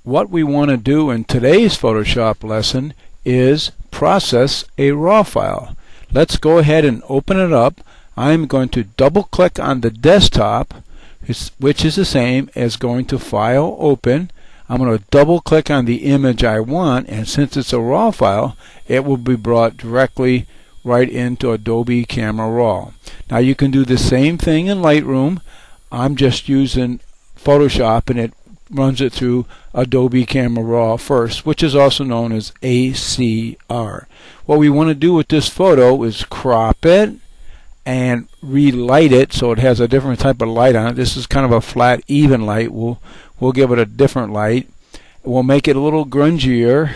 what we want to do in today's Photoshop lesson is process a RAW file. Let's go ahead and open it up. I'm going to double click on the desktop, which is the same as going to File, Open. I'm going to double click on the image I want, and since it's a RAW file, it will be brought directly right into Adobe Camera Raw. Now you can do the same thing in Lightroom. I'm just using Photoshop, and it runs it through Adobe Camera Raw first, which is also known as ACR. What we want to do with this photo is crop it and relight it so it has a different type of light on it. This is kind of a flat, even light. We'll give it a different light. We'll make it a little grungier,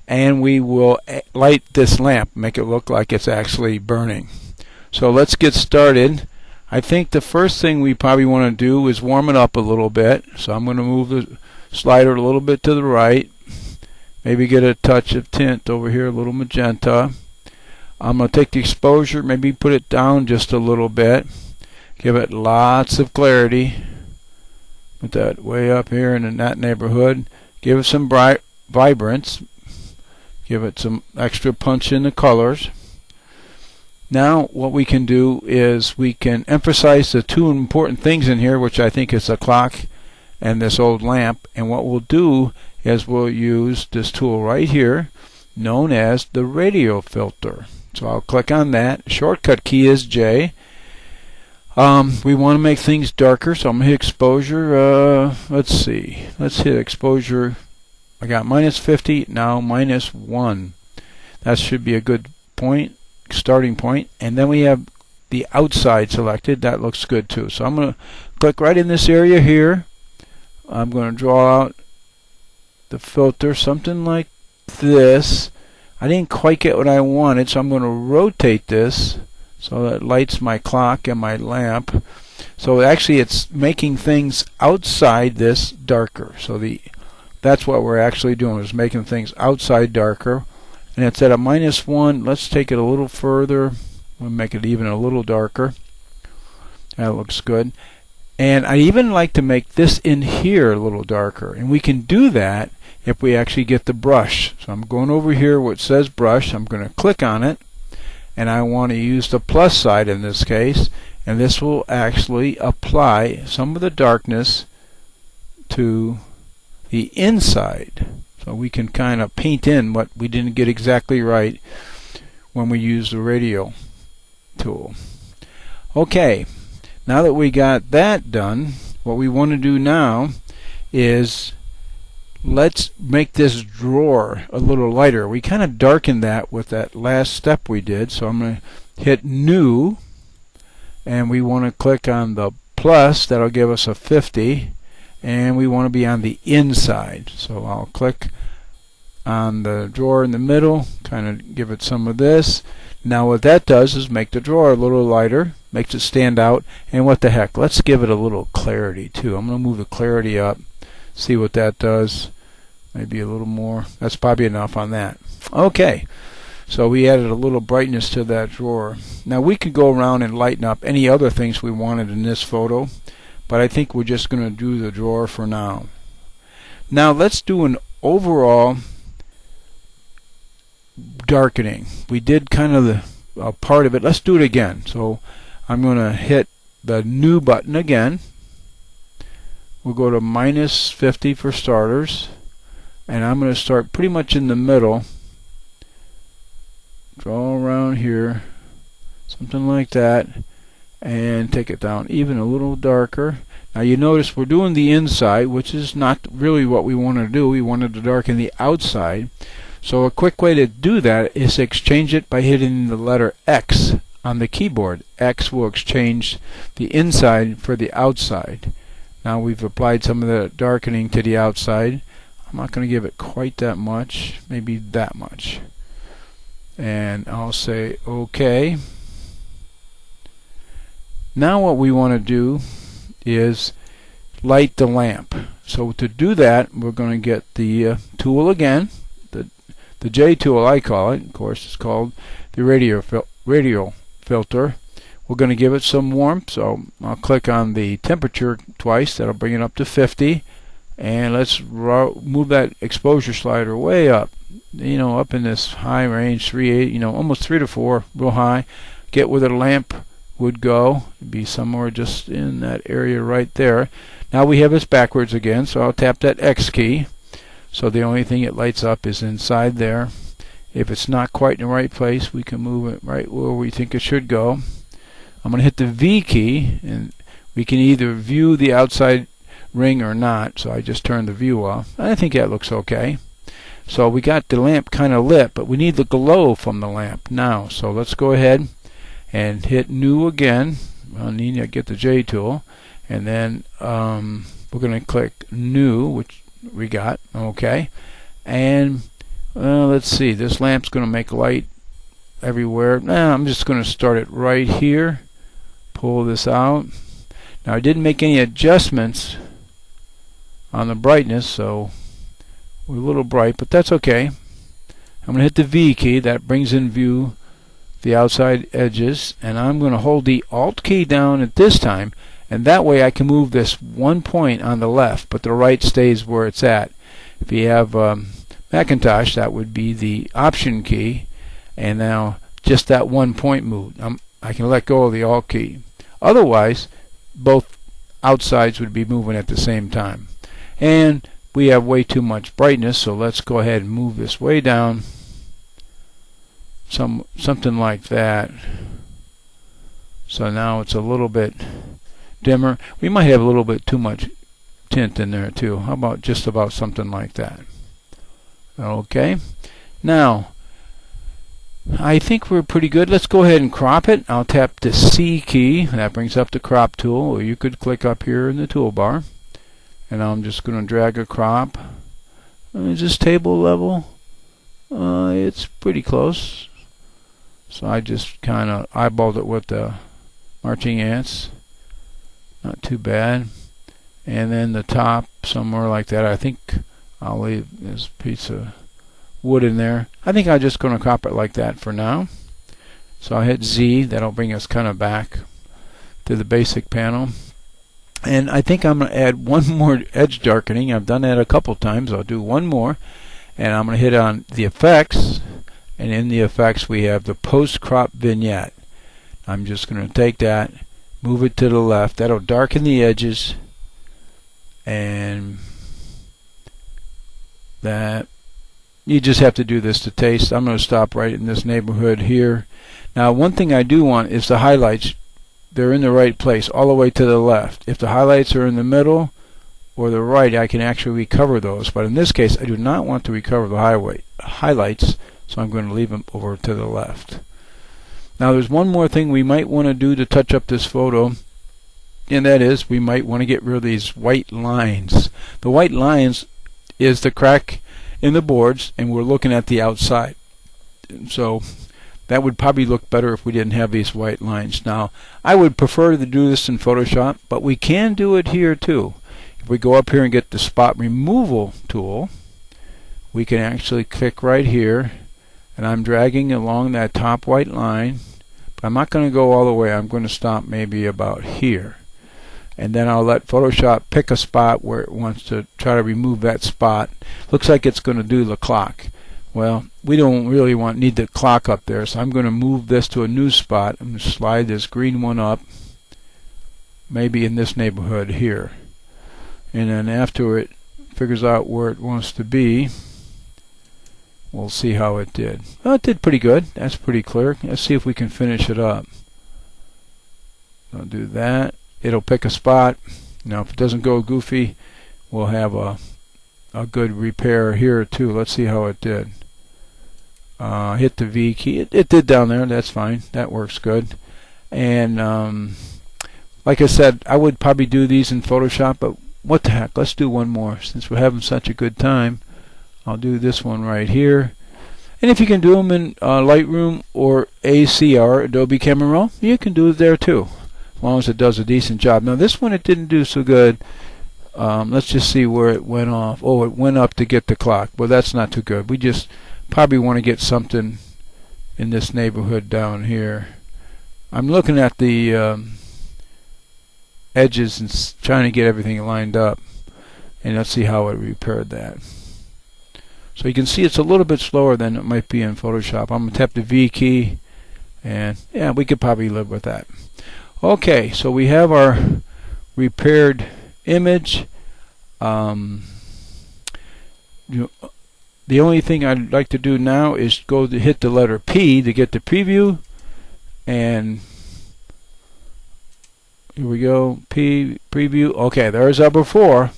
and we will light this lamp, make it look like it's actually burning. So let's get started. I think the first thing we probably want to do is warm it up a little bit. So I'm going to move the slider a little bit to the right. Maybe get a touch of tint over here, a little magenta. I'm going to take the exposure, maybe put it down just a little bit. Give it lots of clarity. Put that way up here and in that neighborhood. Give it some bright vibrance. Give it some extra punch in the colors. Now what we can do is we can emphasize the two important things in here, which I think is the clock and this old lamp. And what we'll do is we'll use this tool right here, known as the radio filter. So I'll click on that. Shortcut key is J. We want to make things darker, so I'm going to hit exposure. Let's see. Let's hit exposure. I got -50, now -1. That should be a good point, starting point. And then we have the outside selected. That looks good too. So I'm going to click right in this area here. I'm going to draw out the filter, something like this. I didn't quite get what I wanted, so I'm going to rotate this so that it lights my clock and my lamp. So actually it's making things outside this darker. So that's what we're actually doing, is making things outside darker. And it's at a -1. Let's take it a little further. We'll make it even a little darker. That looks good. And I even like to make this in here a little darker. And we can do that if we actually get the brush. So I'm going over here where it says brush. I'm going to click on it, and I want to use the plus side in this case, and this will actually apply some of the darkness to the inside. So we can kind of paint in what we didn't get exactly right when we use the radio tool. Okay, now that we got that done, what we want to do now is let's make this drawer a little lighter. We kind of darkened that with that last step we did, so I'm going to hit New, and we want to click on the plus. That'll give us a 50, and we want to be on the inside. So I'll click on the drawer in the middle, kind of give it some of this. Now what that does is make the drawer a little lighter, makes it stand out, and what the heck, let's give it a little clarity too. I'm going to move the clarity up. See what that does. Maybe a little more. That's probably enough on that. Okay, so we added a little brightness to that drawer. Now we could go around and lighten up any other things we wanted in this photo, but I think we're just going to do the drawer for now. Now let's do an overall darkening. We did kind of a part of it. Let's do it again. So I'm going to hit the New button again. We'll go to -50 for starters, and I'm going to start pretty much in the middle. Draw around here, something like that, and take it down even a little darker. Now you notice we're doing the inside, which is not really what we want to do. We wanted to darken the outside. So a quick way to do that is to exchange it by hitting the letter X on the keyboard. X will exchange the inside for the outside. Now we've applied some of the darkening to the outside. I'm not going to give it quite that much, maybe that much. And I'll say OK. Now what we want to do is light the lamp. So to do that, we're going to get the tool again, the J tool I call it. Of course it's called the radio filter. We're going to give it some warmth, so I'll click on the temperature twice. That'll bring it up to 50, and let's move that exposure slider way up, up in this high range, 3.8, almost 3 to 4, real high. Get where the lamp would go. It'd be somewhere just in that area right there. Now we have this backwards again, so I'll tap that X key. So the only thing it lights up is inside there. If it's not quite in the right place, we can move it right where we think it should go. I'm going to hit the V key, and we can either view the outside ring or not, so I just turn the view off. I think that looks okay. So we got the lamp kind of lit, but we need the glow from the lamp now. So let's go ahead and hit New again. I need to get the J tool, and then we're going to click New, which we got. Okay, and let's see, this lamp's going to make light everywhere. Now I'm just going to start it right here, pull this out. Now I didn't make any adjustments on the brightness, so we're a little bright, but that's okay. I'm going to hit the V key. That brings in view the outside edges, and I'm going to hold the Alt key down at this time, and that way I can move this one point on the left, but the right stays where it's at. If you have Macintosh, that would be the Option key, and now just that one point moved. I can let go of the Alt key. Otherwise, both outsides would be moving at the same time. And we have way too much brightness, so let's go ahead and move this way down. Something like that. So now it's a little bit dimmer. We might have a little bit too much tint in there too. How about just about something like that? Okay. Now I think we're pretty good. Let's go ahead and crop it. I'll tap the C key. That brings up the crop tool, or you could click up here in the toolbar. And I'm just going to drag a crop. Is this table level? It's pretty close. So I just kind of eyeballed it with the marching ants. Not too bad. And then the top, somewhere like that. I think I'll leave this piece of wood in there. I think I'm just going to crop it like that for now. So I'll hit Z. That'll bring us kind of back to the basic panel. And I think I'm going to add one more edge darkening. I've done that a couple times. I'll do one more. And I'm going to hit on the effects. And in the effects we have the post-crop vignette. I'm just going to take that, move it to the left. That'll darken the edges. And that, you just have to do this to taste. I'm going to stop right in this neighborhood here. Now one thing I do want is the highlights. They're in the right place all the way to the left. If the highlights are in the middle or the right, I can actually recover those. But in this case, I do not want to recover the highlights, so I'm going to leave them over to the left. Now there's one more thing we might want to do to touch up this photo, and that is we might want to get rid of these white lines. The white lines is the crack in the boards, and we're looking at the outside. So that would probably look better if we didn't have these white lines. Now, I would prefer to do this in Photoshop, but we can do it here too. If we go up here and get the spot removal tool, we can actually click right here, and I'm dragging along that top white line, but I'm not going to go all the way. I'm going to stop maybe about here. And then I'll let Photoshop pick a spot where it wants to try to remove that spot. Looks like it's going to do the clock. Well, we don't really need the clock up there, so I'm going to move this to a new spot. I'm going to slide this green one up, maybe in this neighborhood here. And then after it figures out where it wants to be, we'll see how it did. Well, it did pretty good. That's pretty clear. Let's see if we can finish it up. I'll do that. It'll pick a spot. Now, if it doesn't go goofy, we'll have a good repair here too. Let's see how it did. Hit the V key. It did down there. That's fine. That works good. And like I said, I would probably do these in Photoshop, but what the heck? Let's do one more. Since we're having such a good time, I'll do this one right here. And if you can do them in Lightroom or ACR, Adobe Camera Raw, you can do it there too, as long as it does a decent job. Now this one it didn't do so good. Let's just see where it went off. Oh, it went up to get the clock. Well, that's not too good. We just probably want to get something in this neighborhood down here. I'm looking at the edges and trying to get everything lined up. and let's see how it repaired that. So you can see it's a little bit slower than it might be in Photoshop. I'm going to tap the V key, and yeah, we could probably live with that. Okay, so we have our repaired image. The only thing I'd like to do now is go to hit the letter P to get the preview, and here we go, preview. Okay, there's our before.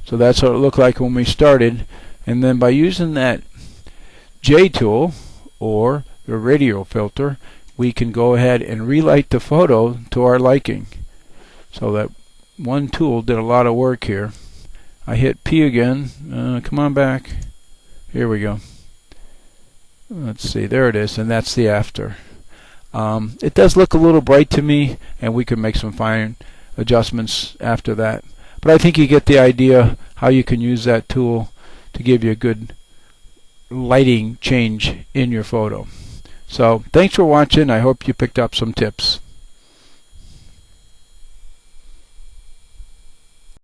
So that's what it looked like when we started. And then by using that J tool or the radio filter, we can go ahead and relight the photo to our liking. So that one tool did a lot of work here. I hit P again. Come on back. Here we go. Let's see, there it is, and that's the after. It does look a little bright to me, and we can make some fine adjustments after that. But I think you get the idea how you can use that tool to give you a good lighting change in your photo. So thanks for watching. I hope you picked up some tips.